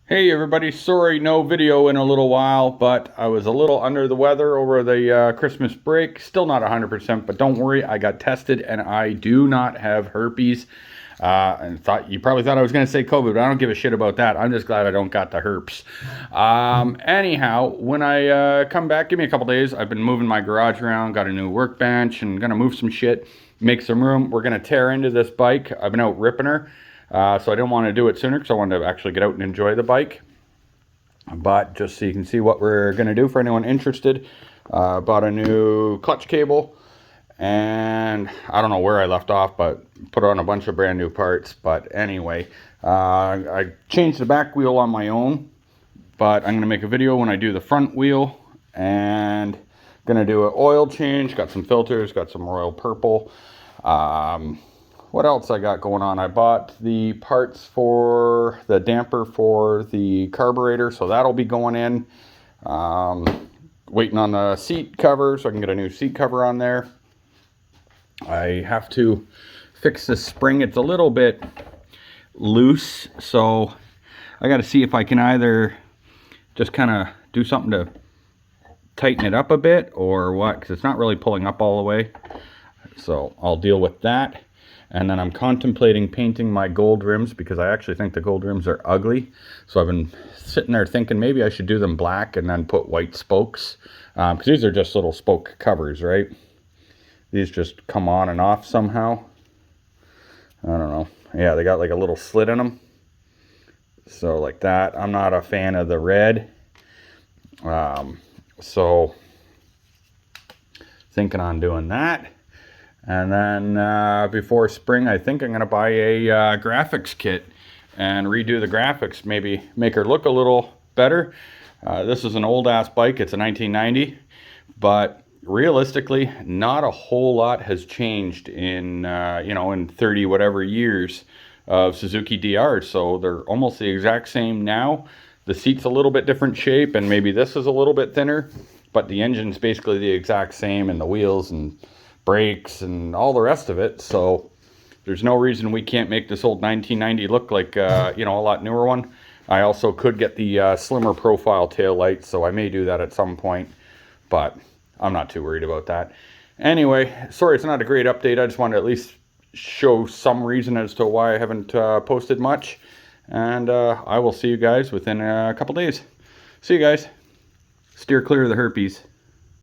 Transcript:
Hey everybody, sorry no video in a little while, but I was a little under the weather over the Christmas break. Still not 100%, but don't worry, I got tested and I do not have herpes. And you probably thought I was going to say COVID, but I don't give a shit about that. I'm just glad I don't got the herpes. Anyhow, when I come back, give me a couple days. I've been moving my garage around, got a new workbench, and gonna move some shit, make some room. We're gonna tear into this bike. I've been out ripping her. So I didn't want to do it sooner because I wanted to actually get out and enjoy the bike. But just so you can see what we're going to do for anyone interested, bought a new clutch cable, and I don't know where I left off, but put on a bunch of brand new parts. But anyway, I changed the back wheel on my own, but I'm going to make a video when I do the front wheel, and going to do an oil change. Got some filters, got some Royal Purple. What else I got going on? I bought the parts for the damper for the carburetor, so that'll be going in. Waiting on the seat cover so I can get a new seat cover on there. I have to fix the spring. It's a little bit loose, so I got to see if I can either just kind of do something to tighten it up a bit or what, because it's not really pulling up all the way. So I'll deal with that. And then I'm contemplating painting my gold rims because I actually think the gold rims are ugly. So I've been sitting there thinking maybe I should do them black and then put white spokes. Because these are just little spoke covers, right? These just come on and off somehow. I don't know. Yeah, they got like a little slit in them. So like that. I'm not a fan of the red. So thinking on doing that. And then before spring, I think I'm going to buy a graphics kit and redo the graphics. Maybe make her look a little better. This is an old ass bike. It's a 1990. But realistically, not a whole lot has changed in, in 30 whatever years of Suzuki DRs. So they're almost the exact same now. The seat's a little bit different shape and maybe this is a little bit thinner. But the engine's basically the exact same, and the wheels and brakes and all the rest of it. So there's no reason we can't make this old 1990 look like a lot newer one. I also could get the slimmer profile tail lights, so I may do that at some point, but I'm not too worried about that. Anyway, sorry it's not a great update. I just wanted to at least show some reason as to why I haven't posted much, and I will see you guys within a couple days. See you guys. Steer clear of the herpes.